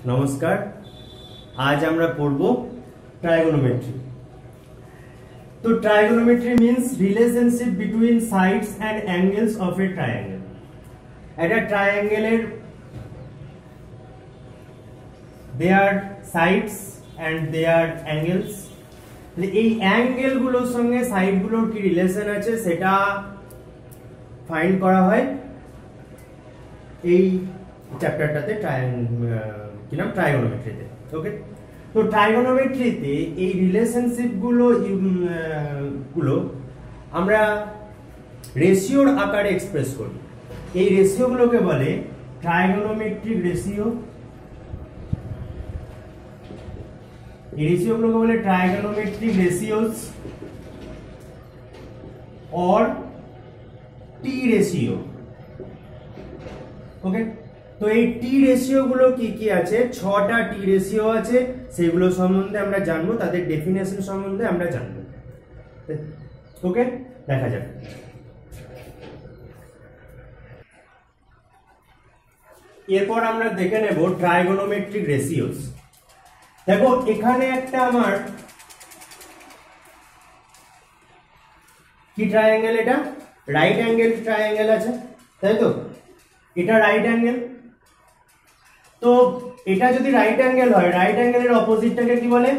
नमस्कार। आज আমরা পড়ব ট্রাইগোনোমেট্রি। তো trigonometry means relationship between sides and angles of a triangle। একটা ট্রায়াঙ্গেলের their sides and their angles, এই অ্যাঙ্গেল গুলোর সঙ্গে সাইড গুলোর কি রিলেশন আছে সেটা ফাইন্ড করা হয় এই চ্যাপ্টারটাতে কি নাম ট্রাইগোনোমেট্রিতে। ওকে, তো ট্রাইগোনোমেট্রিতে এই রিলেশনশিপ গুলো আমরা রেশিওর আকারে এক্সপ্রেস করি। এই রেশিও গুলোকে বলে ট্রাইগোনোমেট্রিক রেশিও। এই রেশিও গুলোকে বলে ট্রাইগোনোমেট্রিক রেশিওস और टी রেশিও। ওকে, তো এই টি রেশিও গুলো কি কি আছে, 6টা টি রেশিও আছে, সেগুলো সম্বন্ধে আমরা জানবো, তাদের ডেফিনেশন সম্বন্ধে আমরা জানবো। ওকে, দেখা যাক। এরপর আমরা দেখে নেব ট্রাইগোনোমেট্রিক রেশিওস। দেখো এখানে একটা আমার কি ট্রায়াঙ্গেল, এটা রাইট অ্যাঙ্গেল ট্রায়াঙ্গেল আছে, তাই তো? এটা রাইট অ্যাঙ্গেল। তো এটা যদি রাইট অ্যাঙ্গেল হয়, রাইট অ্যাঙ্গেলের অপোজিটটাকে কি বলে?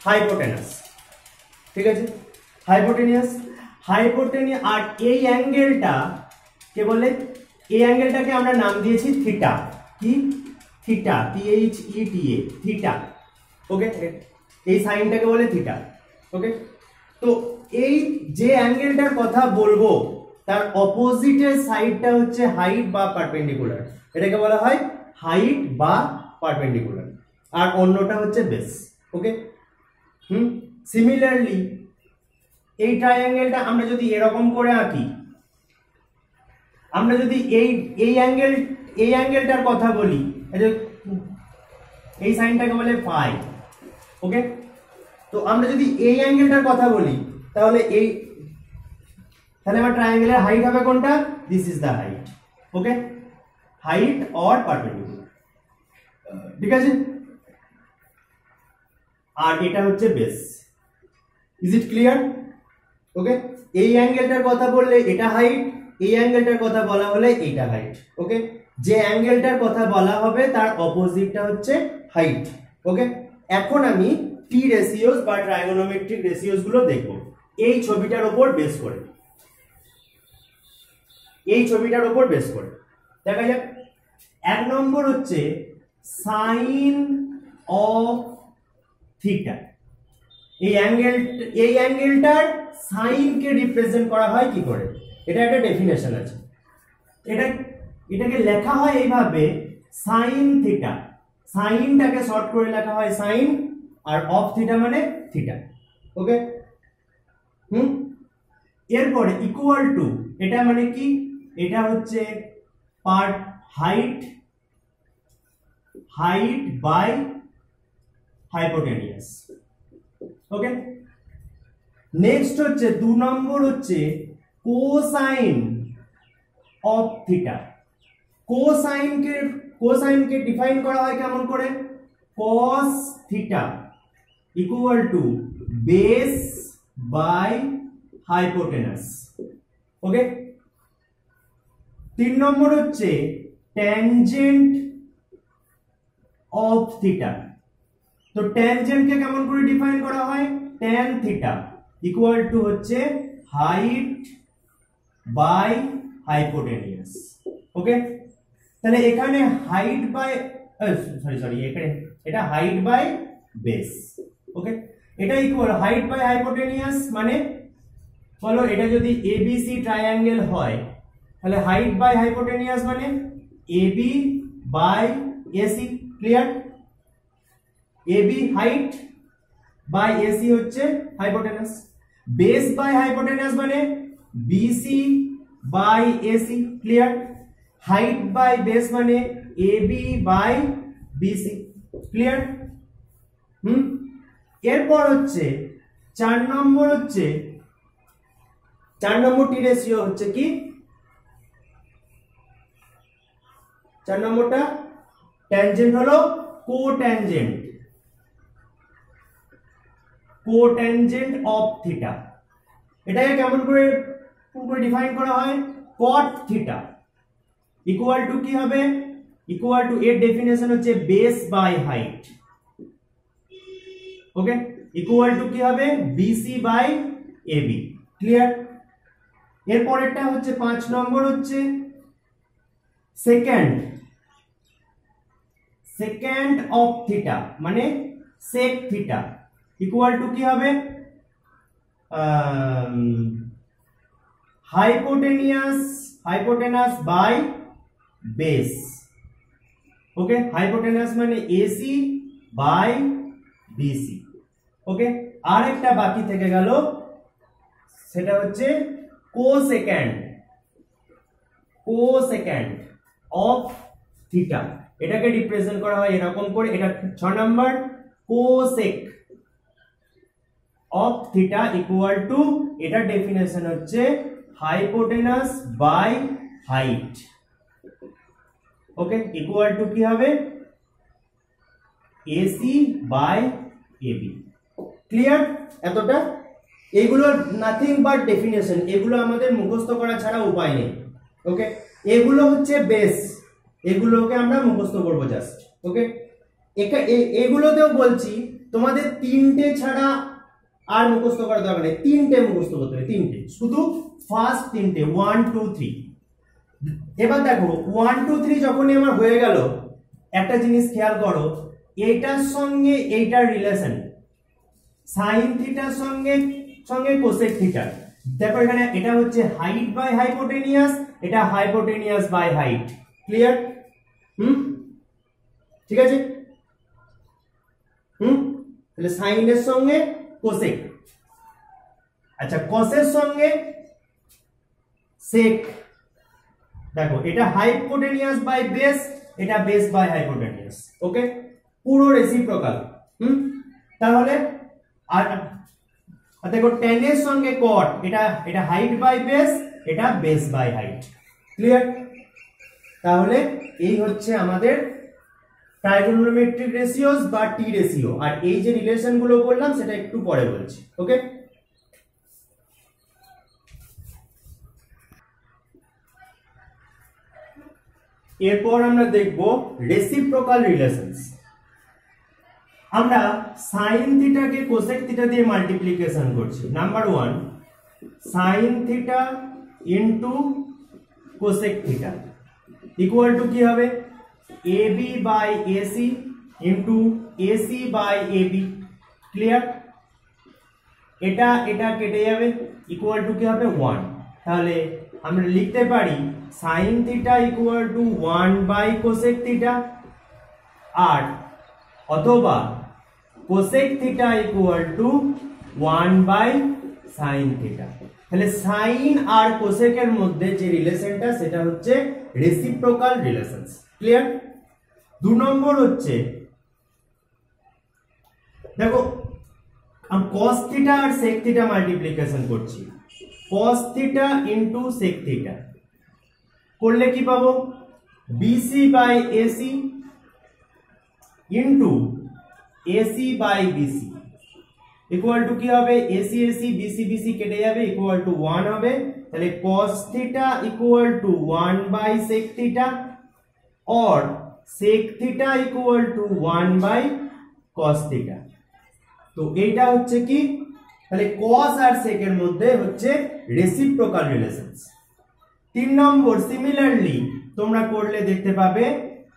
হাইপোটেনাস। ঠিক আছে, হাইপোটেনিয়াস। হাইপোটেনিয়াস। আর এই অ্যাঙ্গেলটা কে বলে? এই অ্যাঙ্গেলটাকে আমরা নাম দিয়েছি থিটা। কি? Theta, THETA, theta. ওকে, এই সাইনটাকে বলে থিটা। ওকে, তো এই যে অ্যাঙ্গেলটার কথা বলবো তার অপোজিটের সাইডটা হচ্ছে হাইট বা পারপেন্ডিকুলার। এটাকে বলা হয় হাইট বা পারপেন্ডিকুলার, আর অন্যটা হচ্ছে বেস। ওকে, সিমিলারলি এই ট্রায়াঙ্গেলটা আমরা যদি এরকম করে আঁকি, আমরা যদি এই অ্যাঙ্গেলটার কথা বলি, এই সাইনটাকে বলে ফাই। ওকে, তো আমরা যদি এই অ্যাঙ্গেলটার কথা বলি তাহলে আমার ট্রায়াঙ্গেলের হাইট হবে কোনটা? This is the height. Okay, height or perpendicular. ঠিক আছে, আর এটা হচ্ছে base. Is it clear? Okay, এই অ্যাঙ্গেলটার কথা বললে এটা হাইট, এই অ্যাঙ্গেলটার কথা বলা হলে এইটা হাইট। ওকে, যে অ্যাঙ্গেলটার কথা বলা হবে তার অপোজিটটা হচ্ছে হাইট। ওকে, এখন আমি টি রেশিওস বা ট্রাইগোনোমেট্রিক রেশিওস গুলো দেখব এই ছবিটার উপর বেস করে। এই ছবিটার উপর বেস করে দেখা যাক। 1 নম্বর হচ্ছে সাইন অফ থিটা। এই অ্যাঙ্গেলটার সাইনকে রিপ্রেজেন্ট করা হয় কি করে? এটা একটা ডেফিনেশন আছে। এটাকে লেখা হয় এইভাবে, সাইন থিটা। সাইনটাকে শর্ট করে লেখা হয় সাইন, আর অফ থিটা মানে থিটা। ওকে, এরপরে ইকুয়াল টু, এটা মানে কি? এটা হচ্ছে part height by hypotenuse. Okay, next হচ্ছে 2 নম্বর হচ্ছে কোসাইন অফ থিটা। কোসাইনকে ডিফাইন করা হয় কেমন করে? cos theta equal to base by hypotenuse. Okay, 3 নম্বর হচ্ছে ট্যানজেন্ট অফ থিটা। তো ট্যানজেন্টকে কেমন করে ডিফাইন করা হয়? tan থিটা ইকুয়াল টু হচ্ছে হাইট বাই হাইপোটেনিয়াস। ওকে, তাহলে এখানে হাইট বাই এখানে এটা হাইট বাই বেস। ওকে, এটা ইকুয়াল হাইট বাই হাইপোটেনিয়াস মানে বলো, এটা যদি এবিসি ট্রায়াঙ্গেল হয় তাহলে হাইট বাই হাইপোটেনিয়াস মানে AB by AC. Clear? AB height by AC হচ্ছে হাইপোটেনাস। বেস বাই হাইপোটেনাস মানে BC by AC. Clear? Height by base মানে এবি বাই বিসি। ক্লিয়ার? এরপর হচ্ছে 4 নম্বর হচ্ছে 4 নম্বর টি রেশিও হচ্ছে কি? 4 নম্বরটা ট্যানজেন্ট হলো কোট্যানজেন্ট অফ থিটা। এটাকে কেমন করে ডিফাইন করা হয়? কট থিটা ইকুয়াল টু কি হবে? ইকুয়াল টু এর ডেফিনেশন হচ্ছে base by height. Okay, equal to কি হবে? BC by AB. ক্লিয়ার? এর পরেরটা হচ্ছে 5 নম্বর হচ্ছে সেকেন্ড অফ থিটা মানে সেক থিটা ইকুয়াল টু কি হবে? Hypotenuse by base. Okay, hypotenuse মানে এসি বাই বিসি। ওকে, আর একটা বাকি থেকে গেল, সেটা হচ্ছে কোসেক্যান্ড অফ থিটা। এটাকে রিপ্রেজেন্ট করা হয় এরকম করে, এটা 6 number. Cosec of theta equal to, এটা ডেফিনেশন হচ্ছে hypotenuse by height. Okay, equal to কি হবে? AC by AB. ক্লিয়ার? এতটা? এগুলো নাথিং বাট ডেফিনেশন, এগুলো আমাদের মুখস্থ করা ছাড়া উপায় নেই। ওকে, এগুলো হচ্ছে বেস, এগুলোকে আমরা মুখস্থ করব জাস্ট। ওকে, এগুলোতেও বলছি তোমাদের 3টে ছাড়া আর মুখস্থ করা দরকার নেই, 3টে মুখস্থ করতে হবে, 3টে, শুধু ফার্স্ট 3টে 1 2 3। এবার দেখো 1 2 3 যখনই আমার হয়ে গেল, একটা জিনিস খেয়াল করো, এইটার সঙ্গে এইটার রিলেশন সাইন থিটার সঙ্গে কোসেক থিটা। দেখো এখানে এটা হচ্ছে হাইট বাই হাইপোটেনিয়াস, এটা হাইপোটেনিয়াস বাই হাইট। ক্লিয়ার? ঠিক আছে। তাহলে সাইনের সঙ্গে কোসেক, আচ্ছা কসের সঙ্গে সেক। দেখো এটা হাইপোটেনিয়াস বাই বেস, এটা বেস বাই হাইপোটেনিয়াস। ওকে, পুরো রেসিপ্রোকাল। তাহলে আর দেখো tan এর সঙ্গে cot, এটা হাইট বাই বেস, এটা বেস বাই হাইট। ক্লিয়ার? তাহলে এই হচ্ছে আমাদের ট্রাইগোনোমেট্রিক রেশিওস বা টি রেশিও। আর এই যে রিলেশন গুলো বললাম সেটা একটু পরে বলছি। ওকে, এরপর আমরা দেখব রেসিপ্রোকাল রিলেশনস। আমরা সাইন থিটাকে কোসেক থিটা দিয়ে মাল্টিপ্লিকেশন করছি। Number 1 sine theta into cosec theta equal to কি হবে? AB by AC into AC by AB. Clear? এটা কেটে যাবে, ইকুয়াল টু কি হবে? 1। তাহলে আমরা লিখতে পারি sine theta equal to 1 by cosec theta, আর অথবা cosec theta equal to 1 by sine theta. তাহলে সাইন আর কোসেকের মধ্যে যে রিলেশনটা সেটা হচ্ছে রেসিপ্রোকাল রিলেশনস। ক্লিয়ার? 2 নম্বর হচ্ছে, দেখো আমি cos থিটা আর sec থিটা মাল্টিপ্লিকেশন করছি। cos theta into sec theta করলে কি পাবো? BC by AC into AC by BC equal to কি হবে? AC AC BC BC কেটে যাবে, ইকুয়াল টু 1 হবে। তাহলে cos theta equal to 1 by sec theta और sec theta equal to 1 by cos theta. তো এইটা হচ্ছে কি? তাহলে cos আর sec এর মধ্যে হচ্ছে রেসিপ্রোকাল রিলেশনস। 3 নম্বর সিমিলারলি তোমরা করলে দেখতে পাবে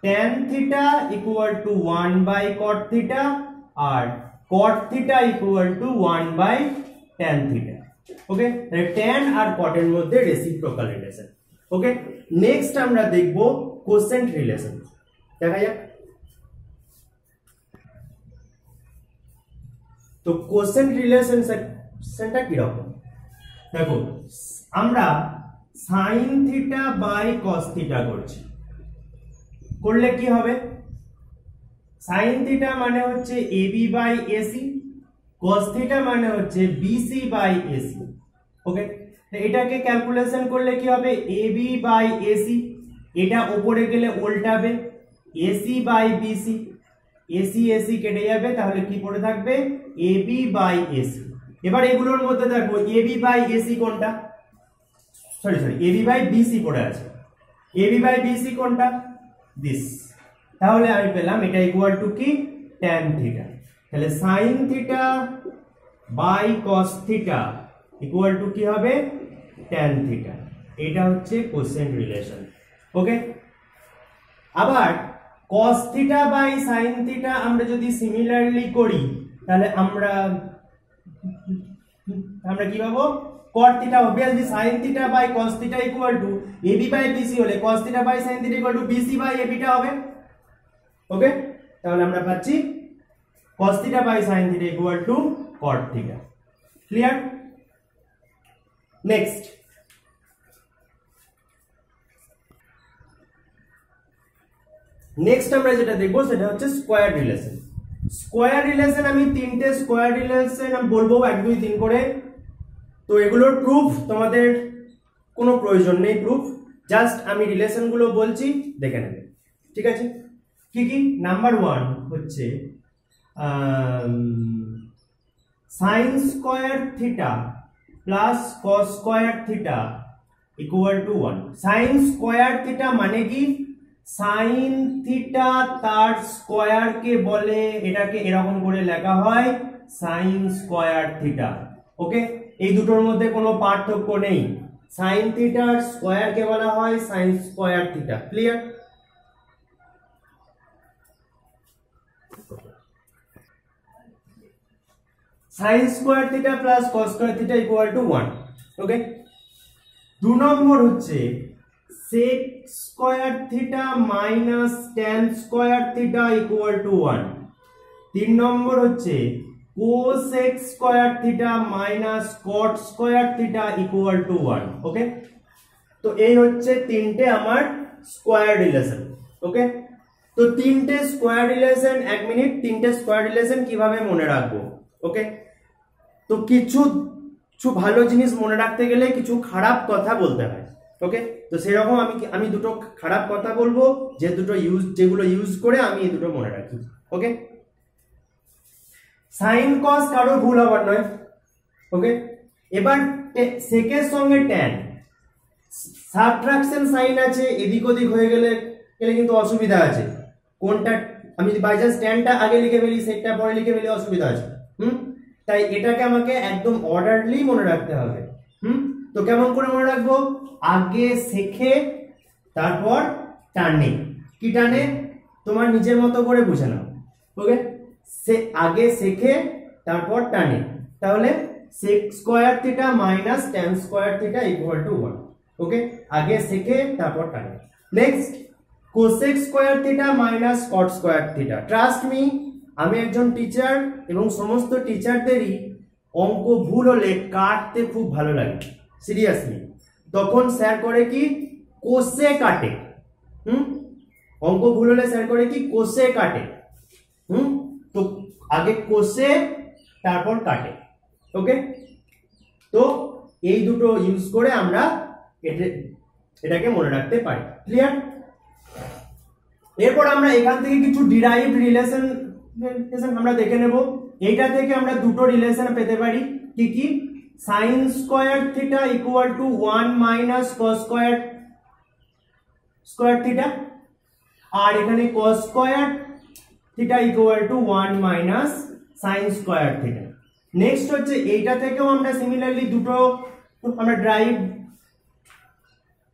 tan theta equal to 1 by cot theta আর cot theta equal to 1 by tan theta. Okay, তাহলে tan আর cot এর মধ্যে রেসিপ্রোকাল রিলেশন। ওকে, নেক্সট আমরা দেখব কোসেন্ট রিলেশন। দেখা যাক। তো কোসেন্ট রিলেশনটা কি রকম? দেখো আমরা sin theta by cos theta করছি, করলে কি হবে? sin থিটা মানে হচ্ছে AB by AC, cos theta মানে হচ্ছে BC বাই AC। ওকে, তো এটাকে ক্যালকুলেশন করলে কি হবে? AB বাই AC, এটা উপরে গেলে উল্টাবে AC by BC। AC AC কেটে যাবে, তাহলে কি পড়ে থাকবে এবি বাই এসি। এবার এগুলোর মধ্যে দেখো এবি বাই এসি কোনটা, সরি এবি বাই বিসি পড়ে আছে। এবি বাই বিসি কোনটা, দিস। তাহলে আমি পেলাম এটা ইকুয়াল টু কি tan থিটা। তাহলে sin theta by cos theta equal to কি হবে tan থিটা। এটা হচ্ছে কোসেন্ট রিলেশন। ওকে, আবার cos theta by sin theta আমরা যদি সিমিলারলি করি তাহলে আমরা কি পাবো, cot theta obviously sin theta by cos theta equal to ab by bc হলে cos theta by sin theta equal to bc by ab টা হবে। ওকে, তাহলে আমরা পাচ্ছি cos theta by sin theta equal to cot theta. Clear? Next আমরা যেটা দেখবো সেটা হচ্ছে স্কয়ার রিলেশন। স্কয়ার রিলেশন আমি তিনটে স্কয়ার রিলেশন আমি বলবো 1 2 3 করে। তো এগুলোর প্রুফ তোমাদের কোনো প্রয়োজন নেই, প্রুফ জাস্ট আমি রিলেশন গুলো বলছি দেখে নেবে, ঠিক আছে? কি কি? নাম্বার 1 হচ্ছে sin square theta plus cos square theta equal to 1। sin square theta মানে কি, sin থিটা তার স্কয়ার কে বলে, এটাকে এরকম করে লেখা হয় sin স্কয়ার থিটা। ওকে, এই দুটোর মধ্যে কোনো পার্থক্য নেই। sin থিটার স্কয়ার কে বলা হয় sin square theta. Clear? sin square theta plus cos square theta equal to 1। ওকে, 2 নম্বর হচ্ছে sec square theta minus tan square theta equal to 1। 3 নম্বর হচ্ছে cosec square theta minus cot square theta equal to 1। ওকে, তো এই হচ্ছে তিনটে আমার square relation. ওকে, তো তিনটে স্কয়ার রিলেশন, 1 মিনিট, তিনটে স্কয়ার রিলেশন কিভাবে মনে রাখবো? ওকে, তো কিছু ভালো জিনিস মনে রাখতে গেলে কিছু খারাপ কথা বলতে হয়। ওকে, তো সেরকম আমি দুটো খারাপ কথা বলবো, যেগুলো ইউজ করে আমি এই দুটো মনে রাখি। ওকে, সাইন কস কারো ভুল হবার নয়। ওকে, এবার সেকের সঙ্গে ট্যান, সাবট্রাকশন সাইন আছে, এদিক ওদিক হয়ে গেলে কিন্তু অসুবিধা আছে। কোনটা আমি বাই চান্স ট্যানটা আগে লিখে ফেলি, সেকটা পরে লিখে ফেলি, অসুবিধা আছে। তাই এটাকে আমাকে একদম অর্ডারলি মনে রাখতে হবে। তো কেমন করে মনে রাখবো? আগে শেখে তারপর টানে। কি টানে? তোমার নিজের মতো করে বুঝে নাও। ওকে, সে আগে শেখে তারপর টানে, তাহলে sec square theta minus tan square theta equal to 1। ওকে, আগে শেখে তারপর টানে। Next cosec square theta minus cot square theta. Trust me, আমি একজন টিচার এবং সমস্ত টিচারদেরই অঙ্ক ভুল হলে কাটতে খুব ভালো লাগে, সিরিয়াসলি। তখন স্যার করে কি, কোষে কাটে। অঙ্ক ভুল হলে স্যার করে কি, কোষে কাটে। তো আগে কোষে তারপর কাটে। ওকে, তো এই দুটো ইউজ করে আমরা এটাকে মনে রাখতে পারি। ক্লিয়ার? এরপর আমরা এখান থেকে কিছু ডিরাইভড রিলেশন আমরা দেখে নেব। এইটা থেকে আমরা দুটো রিলেশন পেতে পারি। কি কি? sin square theta equal to 1 minus cos square theta, আর এখানে cos square theta equal to 1 minus sin square theta. Next হচ্ছে এইটা থেকেও আমরা সিমিলারলি দুটো আমরা ড্রাইভ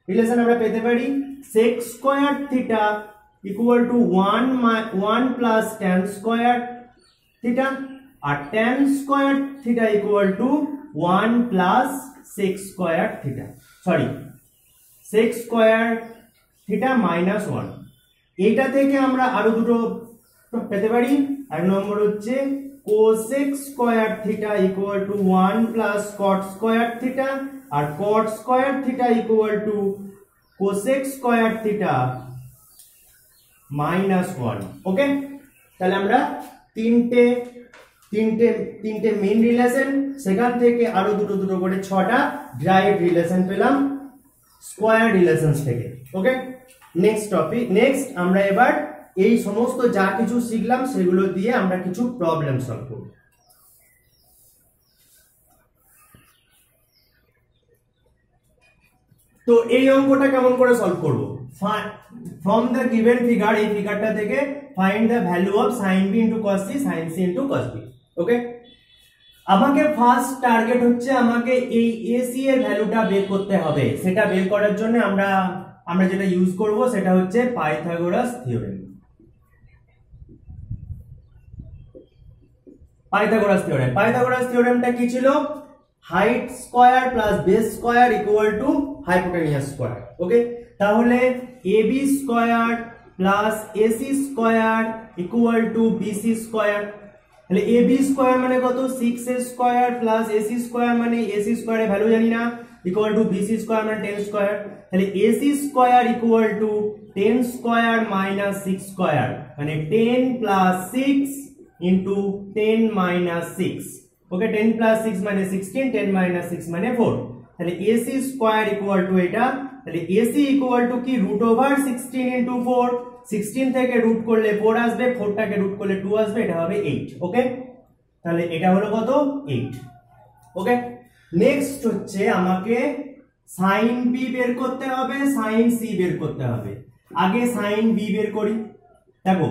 রিলেশন আমরা পেতে পারি। sec square theta equal to 1 plus tan square theta, আর tan square theta equal to 1 plus sec square theta, sorry sec square theta minus 1। এইটা থেকে আমরা আরো দুটো পেতে পারি। এক নম্বর হচ্ছে cosec square theta equal to 1 plus cot square theta, আর cot square theta equal to cosec square theta minus 1। Okay, তাহলে আমরা তিনটে মেইন রিলেশন, সেখান থেকে আরো দুটো করে 6টা ড্রাইভ রিলেশন পেলাম স্কয়ার রিলেশনস থেকে। ওকে, নেক্সট টপিক, নেক্সট আমরা এবার এই সমস্ত যা কিছু শিখলাম সেগুলো দিয়ে আমরা কিছু প্রবলেম সলভ করব। তো এই অঙ্কটা কেমন করে সলভ করব? ফ্রম দ্য গিভেন ফিগার, এই ফিগারটা থেকে find the value of sin b into cos c sin c into cos b। ওকে, আমাকে ফার্স্ট টার্গেট হচ্ছে আমাকে এই AC এর ভ্যালুটা বের করতে হবে। সেটা বের করার জন্য আমরা যেটা ইউজ করব সেটা হচ্ছে পাইথাগোরাস থিওরেম। পাইথাগোরাস থিওরেমটা কি ছিল? Height square plus base square equal to hypotenuse square. Okay, তাহলে AB square plus AC square equal to BC square. তাহলে AB স্কয়ার মানে কত? 6A square plus AC square মানে AC স্কয়ারের ভ্যালু জানি না, ইকুয়াল টু BC স্কয়ার মানে 10 square. তাহলে AC square equal two 10 square minus 6 square মানে 10 প্লাস 6 into 10 minus 6। ওকে, 10 plus 6 মানে 16, 10 minus 6 মানে 4। তাহলে AC স্কয়ার ইকুয়াল টু এটা, তাহলে AC ইকুয়াল টু কি? Root over 16 into 4। 16 থেকে রুট করলে 4 আসবে, 4 টাকে রুট করলে 2 আসবে, এটা হবে 8। ওকে, তাহলে এটা হলো কত? 8। ওকে, নেক্সট হচ্ছে আমাকে sin b বের করতে হবে, sin c বের করতে হবে। আগে sin b বের করি। দেখো,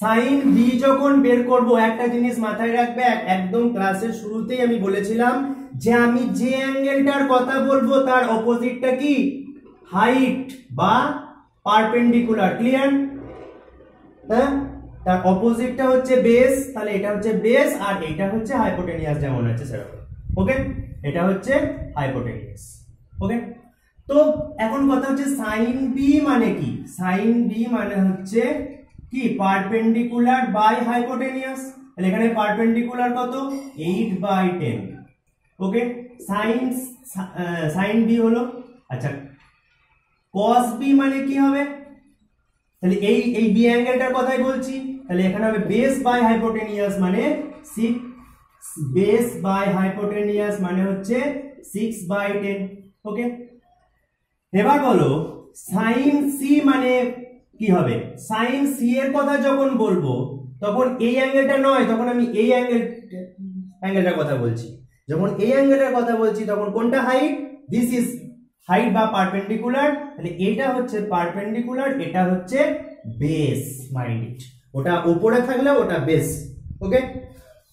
sin b যখন বের করব একটা জিনিস মাথায় রাখবে, একদম ক্লাসের শুরুতেই আমি বলেছিলাম যে আমি যে অ্যাঙ্গেলটার কথা বলবো তার অপোজিটটা কি? হাইট বা পারপেন্ডিকুলার। ক্লিয়ার? হ্যাঁ, তার অপোজিটটা হচ্ছে বেস, তাহলে এটা হচ্ছে বেস আর এটা হচ্ছে হাইপোটেনিয়াস, যেমন আছে সেরকম। ওকে, এটা হচ্ছে হাইপোটেনিয়াস। ওকে, তো এখন কথা হচ্ছে sin b মানে কি? sin b মানে হচ্ছে কি? Perpendicular by hypotenuse. তাহলে এখানে পারপেন্ডিকুলার কত? 8/10। ওকে, sin b হলো। আচ্ছা, cos b মানে কি হবে? তাহলে এই বি অ্যাঙ্গেলটার কথাই বলছি। তাহলে এখানে হবে বেস বাই হাইপোটেনিয়াস মানে 6, বেস বাই হাইপোটেনিয়াস মানে হচ্ছে 6/10। ওকে, এবার বলো sin c মানে কি হবে? sin c এর কথা যখন বলবো তখন এই অ্যাঙ্গেলটা নয়, তখন আমি এই অ্যাঙ্গেলটার কথা বলছি। যখন এই অ্যাঙ্গেলের কথা বলছি তখন কোনটা হাইট? দিস ইজ হাইট বা পারপেন্ডিকুলার। তাহলে এটা হচ্ছে পারপেন্ডিকুলার, এটা হচ্ছে বেস। মাইন্ড ইট, ওটা উপরে থাকলে ওটা বেস। ওকে,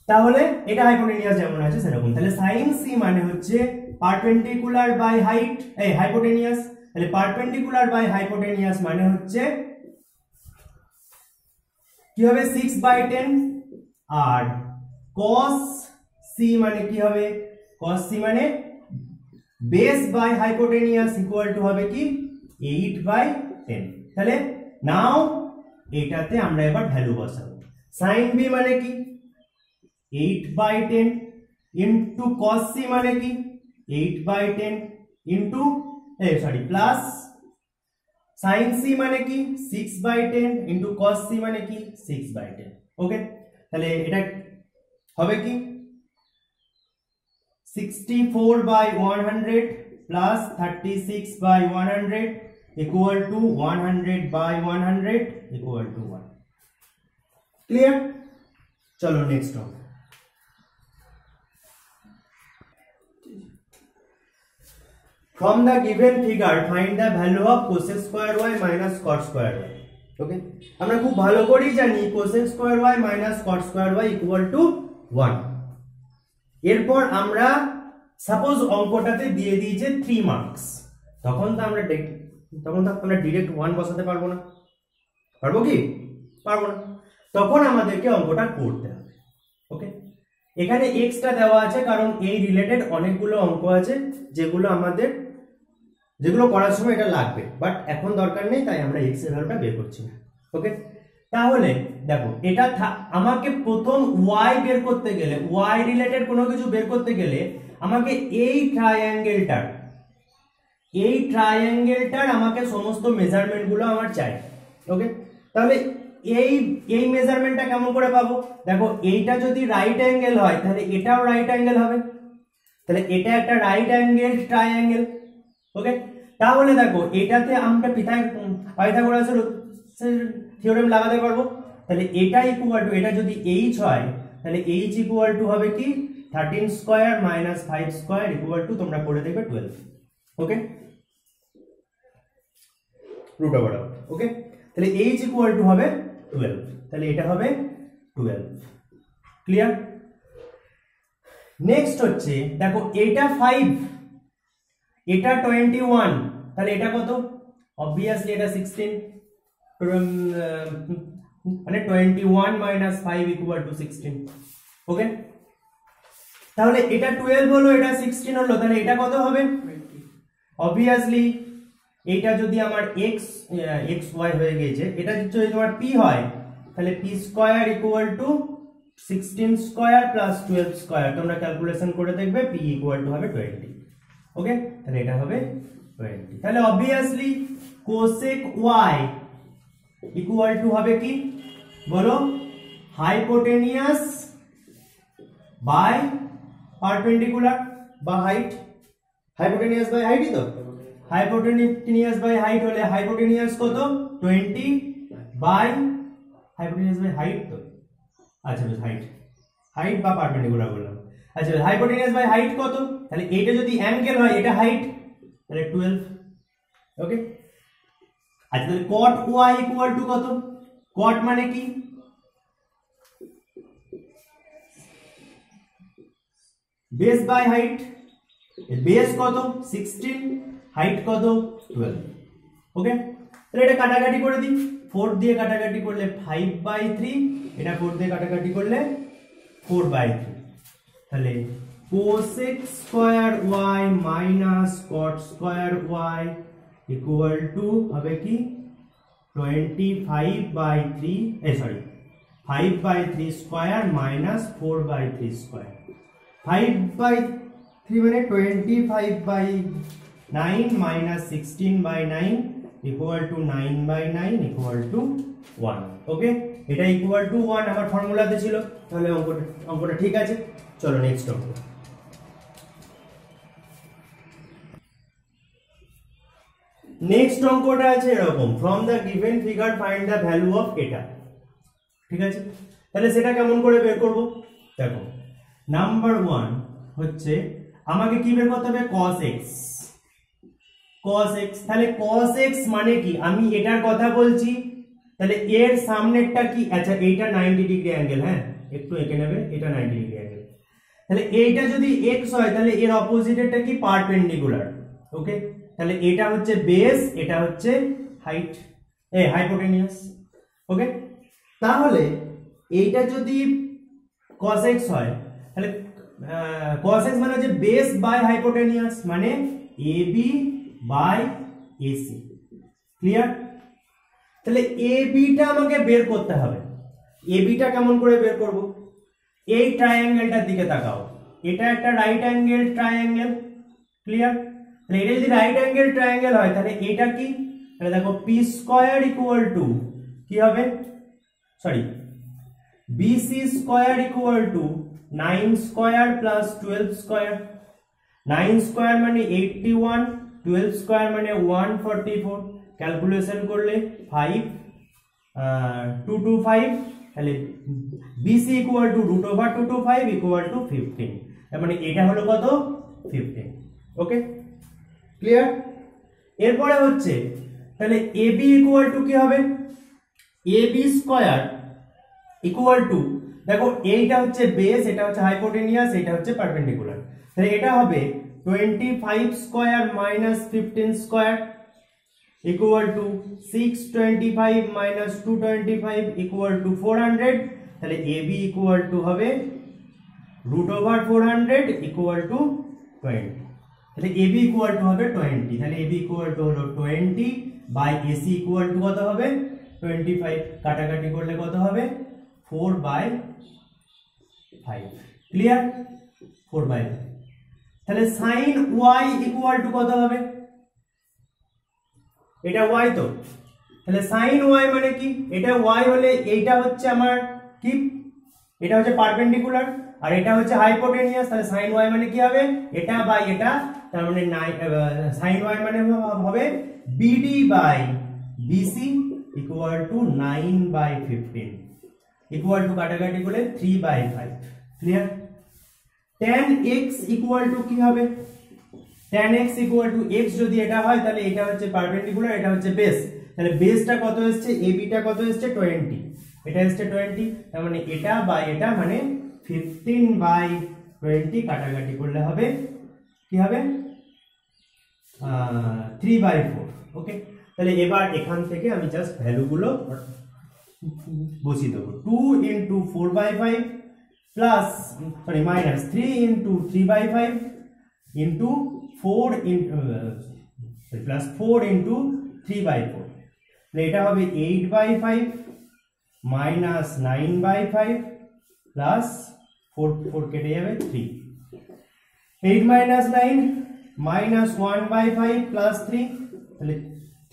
তাহলে এটা হাইপোটেনিয়াস যেমন আছে সেরকম। তাহলে sin c মানে হচ্ছে পারপেন্ডিকুলার বাই হাইট, এই হাইপোটেনিয়াস। তাহলে পারপেন্ডিকুলার বাই হাইপোটেনিয়াস মানে হচ্ছে কি হবে? 6/10। আর cos c মানে কি হবে? cos c মানে base by hypotenuse equal to হবে কি? 8/10। তাহলে নাও এটাতে আমরা এবার ভ্যালু বসাবো। sin b মানে কি? 8/10 ইনটু cos c মানে কি? 8/10 ইনটু প্লাস sin c মানে কি? 6/10 ইনটু cos c মানে কি? 6/10। ওকে, তাহলে এটা হবে কি? 64/100 plus 36/100 equal to 100/100 equal to 1। Clear? চলো নেক্সট অঙ্ক। From the given figure find the value of cosec square y minus cot square y। ওকে, আমরা খুব ভালো করেই জানি cosec square y minus cot square y equal to 1। এরপর আমরা suppose অঙ্কটাতে দিয়ে দিয়েছে 3 মার্কস, তখন তো আমরা ডাইরেক্ট 1 বসাতে পারবো না। পারবো কি? পারবো না। তখন আমাদেরকে অঙ্কটা করতে হবে। ওকে, এখানে এক্সট্রা দেওয়া আছে কারণ এই রিলেটেড অনেকগুলো অঙ্ক আছে যেগুলো করার সময় এটা লাগবে, বাট এখন দরকার নেই, তাই আমরা এক্স এর ভ্যালুটা বের করছি না। ওকে, তাহলে দেখো এটা আমাকে প্রথম y বের করতে গেলে, y রিলেটেড কোনো কিছু বের করতে গেলে আমাকে এই ট্রায়াঙ্গেলটার আমাকে সমস্ত মেজারমেন্ট গুলো আমার চাই। ওকে, তাহলে এই মেজারমেন্টটা কেমন করে পাবো? দেখো এইটা যদি রাইট অ্যাঙ্গেল হয় তাহলে এটাও রাইট অ্যাঙ্গেল হবে, তাহলে এটা একটা রাইট অ্যাঙ্গেল ট্রায়াঙ্গেল। ওকে, তাহলে দেখো এটাতে আমরা পাইথাগোরাসের থিওরেম লাগাতে পারবো। তাহলে এটা ইকুয়াল টু, এটা যদি h হয় তাহলে h ইকুয়াল টু হবে কি 13 square minus 5 square equal two, তোমরা করে দেখবে 12। ওকে, রুট ওভার আউট। ওকে, তাহলে h ইকুয়াল টু হবে 12, তাহলে এটা হবে 12। ক্লিয়ার? নেক্সট হচ্ছে দেখো এটা 5, এটা 21, তাহলে এটা কত? অবভিয়াসলি এটা 16, মানে 21 মাইনাস 5 ইকুয়াল টু 16। ওকে, তাহলে এটা 12 হলো, এটা 16 হলো, তাহলে এটা কত হবে? অবভিয়াসলি এটা যদি আমার x y হয়ে গেছে, এটা যদি তোমার p হয় তাহলে p square equal two 16 square plus 12 square, তোমরা ক্যালকুলেশন করে দেখবে p ইকুয়াল টু হবে 20। ওকে, তাহলে এটা হবে 20। তাহলে obviously cosec y equal to হবে কি বলো? হাইপোটেনিয়াস বাই পারপেন্ডিকুলার বা হাইট। হাইপোটেনিয়াস বাই হাইটই তো, হাইপোটেনিয়াস বাই হাইট হলে হাইপোটেনিয়াস কত? 20 বাই হাইপোটেনিয়াস বাই হাইট তো, আচ্ছা বেশ, হাইট বা পারপেন্ডিকুলার বললাম। আচ্ছা, হাইপোটেনিয়াস বাই হাইট কত? তাহলে এটা যদি অ্যাঙ্গেল হয়, এটা হাইট, তাহলে 12। ওকে, আচ্ছা তাহলে cot y ইকুয়াল টু কত? cot মানে কি? বেস বাই হাইট, বেস কত? 16, হাইট কত? 12। ওকে, তাহলে এটা কাটাকাটি করে দিই, 4 দিয়ে কাটাকাটি করলে 5/3, এটা 4 দিয়ে কাটাকাটি করলে 4/3, তাহলে cosec square y minus cot square y equal to হবে কি 25/3, 5/3 স্কয়ার মাইনাস 4/3 স্কয়ার। 5/3 মানে 25/9 minus 16/9 equal to 9/9 equal to 1। ওকে, এটা ইকুয়াল টু 1 আমার ফর্মুলাতে ছিল, তাহলে অঙ্কটা ঠিক আছে। চলো নেক্সট অঙ্ক। নেক্সট অঙ্কটা আছে এরকম, from the given figure find the value of এটা। ঠিক আছে, তাহলে সেটা কেমন করে বের করব? দেখো, নাম্বার 1 হচ্ছে আমাকে কি বের করতে হবে? cos x। cos x, তাহলে cos x মানে কি? আমি এটার কথা বলছি, তাহলে এর সামনেরটা কি? আচ্ছা, এইটা 90 ডিগ্রি অ্যাঙ্গেল, হ্যাঁ একটু এঁকে নেবে, এটা 90 ডিগ্রি অ্যাঙ্গেল। তাহলে এইটা যদি x হয় তাহলে এর অপোজিটেরটা কি? পারপেন্ডিকুলার। ওকে, তাহলে এটা হচ্ছে বেস, এটা হচ্ছে হাইট, হাইপোটেনিয়াস। ওকে, তাহলে এইটা যদি cos x হয় তাহলে cos x মানে হচ্ছে বেস বাই হাইপোটেনিয়াস, মানে AB বাই AC। ক্লিয়ার? তাহলে AB টা আমাকে বের করতে হবে। AB টা কেমন করে বের করব? এই ট্রায়াঙ্গেলটার দিকে তাকাও, এটা একটা রাইট অ্যাঙ্গেল ট্রায়াঙ্গেল। ক্লিয়ার? তাহলে এটা যদি রাইট অ্যাঙ্গেল ট্রায়াঙ্গেল হয় তাহলে এটা কি? তাহলে দেখো p স্কয়ার ইকুয়াল টু কি হবে? Sorry, BC square equal two 9 square plus 12 square. 9 square মানে 81, 12 স্কয়ার মানে 144, ক্যালকুলেশন করলে 225, তাহলে BC equal two √225 equal to 15, তার মানে এটা হলো কত? 15। ওকে, ক্লিয়ার? এরপরে হচ্ছে তাহলে AB ইকুয়াল টু কি হবে? AB স্কয়ার ইকুয়াল টু, দেখো এইটা হচ্ছে বেস, এটা হচ্ছে হাইপোটেনিয়াস, এটা হচ্ছে পারপেন্ডিকুলার, তাহলে এটা হবে 25 square minus 15 square equal two 625 minus 225 equal to 400, তাহলে AB ইকুয়াল টু হবে √400 ইকুয়াল টু 20, তাহলে AB ইকুয়াল টু হবে 20, তাহলে AB ইকুয়াল টু হলো 20 বাই AC ইকুয়াল টু কত হবে? 25, কাটাকাটি করলে কত হবে? 4/5। ক্লিয়ার? 4/5। তাহলে sin y ইকুয়াল টু কত হবে? এটা y তো, তাহলে sin y মানে কি? এটা y হলে এইটা হচ্ছে আমার কি? এটা হচ্ছে পারপেন্ডিকুলার আর এটা হচ্ছে হাইপোটেনিয়াস, তাহলে sin y মানে কি হবে? এটা বাই এটা, তার মানে sin y মানে হবে BD by BC equal to 9/15 equal to কাটাকাটি করলে 3/5। Clear? tan x equal to কি হবে? tan x equal to x যদি এটা হয় তাহলে এটা হচ্ছে পারপেন্ডিকুলার, এটা হচ্ছে বেস, তাহলে বেসটা কত এসেছে, ab টা কত এসেছে 20, এটা এসেছে 20, তার মানে এটা বাই এটা মানে 15/20 কাটাকাটি করলে হবে কি হবে 3/4। ওকে, তাহলে এবার এখান থেকে আমি জাস্ট ভ্যালুগুলো বসিয়ে দেবো। 2 into 4/5 plus minus 3 into 3/5 into 4 into plus 4 into 3/4, এটা হবে 8/5 মাইনাস 9/5 প্লাস 4 কেটে যাবে 3, 8 minus 9 minus 1/5 plus 3, তাহলে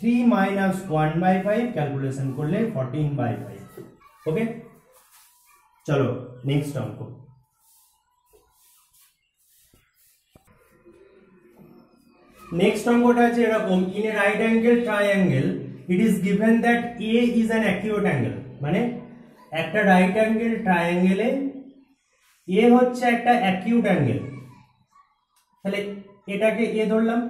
3 minus 1/5 ক্যালকুলেশন করলে 14/5। ওকে, চলো নেক্সট অঙ্ক। নেক্সট অঙ্কটা আছে এরকম, in a right angle triangle it is given that a is an acute angle, মানে একটা রাইট অ্যাঙ্গেল ট্রায়াঙ্গেলে এ হচ্ছে একটা অ্যাকিউট অ্যাঙ্গেল, তাহলে এটাকে এ ধরলাম,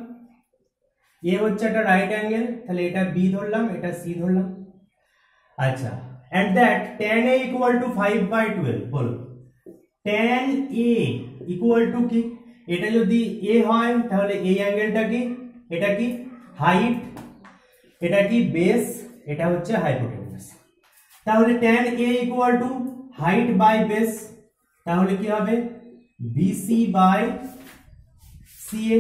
এ হচ্ছে একটা রাইট অ্যাঙ্গেল, তাহলে এটা বি ধরলাম, এটা সি ধরলাম। আচ্ছা, and that tan a equal to 5/12, বলো tan a equal to কি, এটা যদি a হয় তাহলে এই অ্যাঙ্গেলটা কি, এটা কি হাইট, এটা কি বেস, এটা হচ্ছে হাইপোটেনিউস, তাহলে tan a equal to height by base, তাহলে কি হবে BC by CA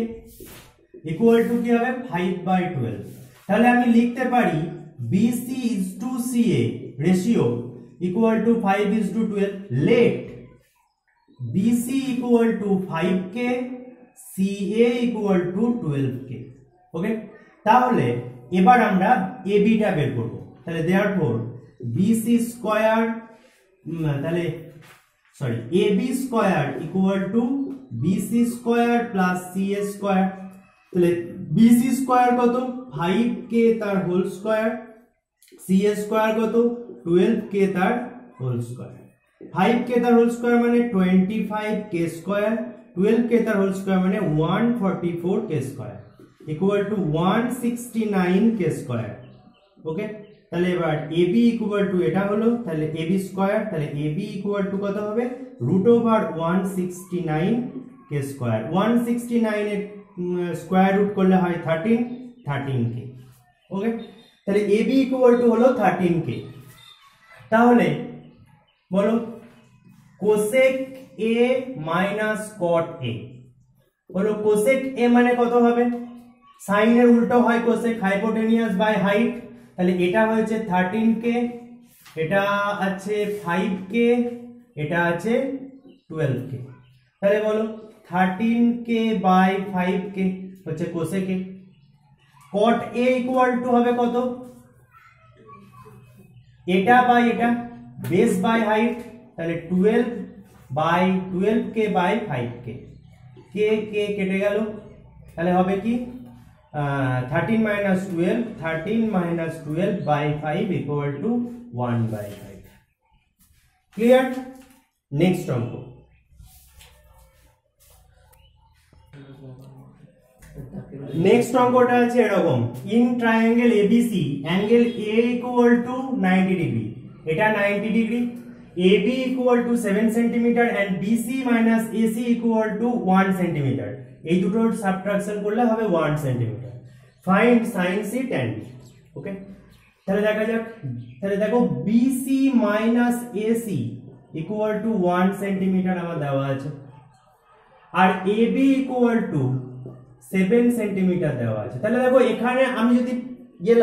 equal to কি হবে 5/12, তাহলে আমি লিখতে পারি BC is to CA ratio equal to 5:12, let BC equal to 5K, CA equal to 12K। ওকে, তাহলে এবার আমরা AB টা বের করব, তাহলে therefore BC স্কয়ার তাহলে sorry AB square equal to BC square plus CA square, তাহলে BC স্কয়ার কত 5K তার হোল স্কয়ার, CA স্কয়ার কত 12K তার হোল স্কয়ার, 5K তার হোল স্কয়ার মানে 25K স্কয়ার, 12K তার হোল স্কয়ার মানে 144K square equal to 169K square. Okay, তাহলে এবার AB ইকুয়াল টু এটা হলো, তাহলে AB স্কয়ার, তাহলে AB ইকুয়াল টু কত হবে √169K স্কয়ার, 169 এর স্কয়ার রুট করলে হয় 13K। ওকে, তাহলে AB ইকুয়াল টু হলো 13K, তাহলে বলো cosec A minus caught A, বলো কোসেক A মানে কত হবে, সাইনের উল্টো হয় কোসেক, হাইপোটেনিয়াস বাই হাইট, তাহলে এটা হয়েছে 13K, এটা আছে 5K, এটা আছে 12K, তাহলে বলো 13K বাই 5K হচ্ছে cosec A। Cot A equal to হবে কত, এটা বাই এটা বেস বাই হাইট, তাহলে 12/12K বাই 5K, কে কে কেটে গেল, তাহলে হবে কি 13 minus 12, 13 minus 12 by 5 equal to 1/5। Clear? Next অঙ্ক। নেক্সট অঙ্কটা আছে এরকম, in triangle ABC angle A equal to 90 degree, এটা 90 degree, AB equal to 7 centimetre and BC minus AC equal to 1 centimetre, এই দুটোর সাবট্রাকশন করলে হবে 1 centimetre, find sin C tan D। Okay, তাহলে দেখা যাক, তাহলে দেখো BC minus AC equal to 1 centimetre আমার দেওয়া আছে, আর AB ইকুয়াল টু 7 সেন্টিমিটার দেওয়া আছে, তাহলে দেখো এখানে আমি যদি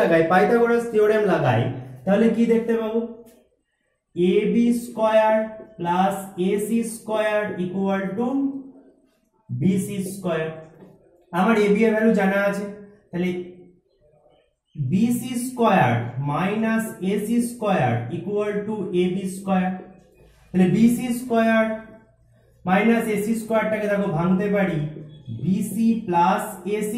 লাগাই পাইথাগোরাস থিওরেম লাগাই তাহলে কি দেখতে পাবো, AB square plus AC square equal to BC square, আমার AB এর ভ্যালু জানা আছে, তাহলে BC square minus AC square equal to AB square, তাহলে BC স্কয়ার মাইনাস AC স্কয়ারটাকে দেখো ভাঙতে পারি BC প্লাস AC,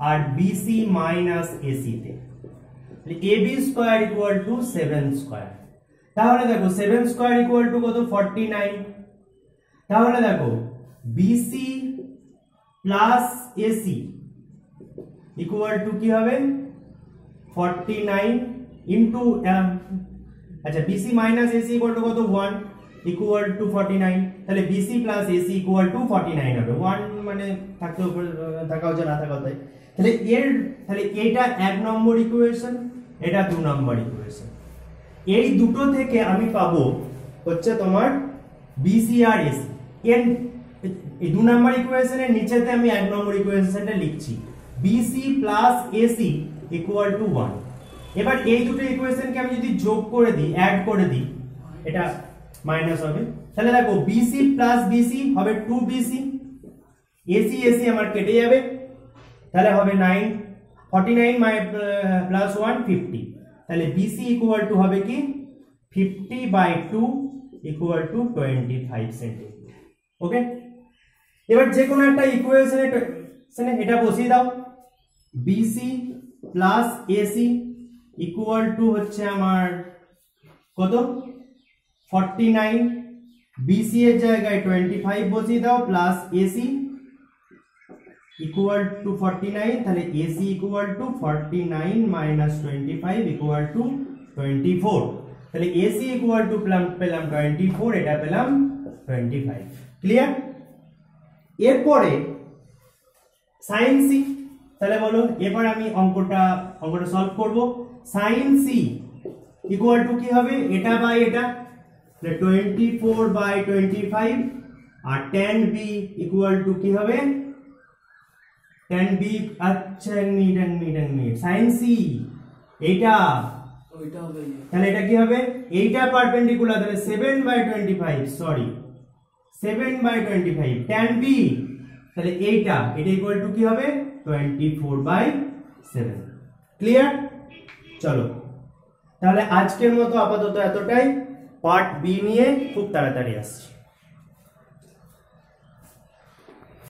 আর বিসি মাইনাস এসি তে, AB square equal to 7 square. তাহলে দেখো 7 স্কয়ার ইকুয়াল টু কত 49। তাহলে দেখো BC plus AC equal to কি হবে 49 ইনটু আচ্ছা BC minus AC equal to কত 1 ইকুয়াল টু 49। তাহলে BC plus AC equal to 49 হবে। 1 মানে থাকা হচ্ছে না থাকা তাই। তাহলে এটা 1 নম্বর ইকুয়েশন, এটা 2 নম্বর ইকুয়েশন। এই দুটো থেকে আমি পাবো হচ্ছে তোমার বিসি আর এসি। এই 2 নম্বর ইকুয়েশনের নিচেতে আমি 1 নম্বর ইকুয়েশনটা লিখছি, BC plus AC equal to 1। এবার এই দুটো ইকুয়েশনকে আমি যদি যোগ করে দিই, অ্যাড করে দিই, এটা মাইনাস হবে। তাহলে দেখো বিসি প্লাস বিসি হবে 2বিসি, এসি এসি আমার কেটে যাবে, তাহলে হবে 9 49 প্লাস 1 50। তাহলে বিসি ইকুয়াল টু হবে কি 50/2 ইকুয়াল টু 25 সেন্টিমিটার। ওকে, এবার যে কোনো একটা ইকুয়েশনে এটা বসিয়ে দাও, BC plus AC equal to হচ্ছে আমার কত 49, বিসি এর জায়গায় 25 বসিয়ে দাও, প্লাস এসি ইকুয়াল টু 49। তাহলে AC equal to 49 minus 25 equal to 24। তাহলে এসি ইকুয়াল টু পেলাম 24, এটা পেলাম 25। ক্লিয়ার? এরপরে সাইন সি, তাহলে বলো এবার আমি অঙ্কটা সলভ করব। সাইন সি ইকুয়াল টু কি হবে, এটা বাই এটা 24/25, আর tan b ইকুয়াল টু কি হবে tan b, আচ্ছা মিড সাইন সি এইটা ওইটা হবে, তাহলে এটা কি হবে, এইটা পারপেন্ডিকুলার, তাহলে 7/25, সরি 7/25 tan b, তাহলে এটা ইকুয়াল টু কি হবে 24/7। ক্লিয়ার? চলো তাহলে আজকের মতো আপাতত এতটাই। পার্ট বি নিয়ে খুব তাড়াতাড়ি আসছি।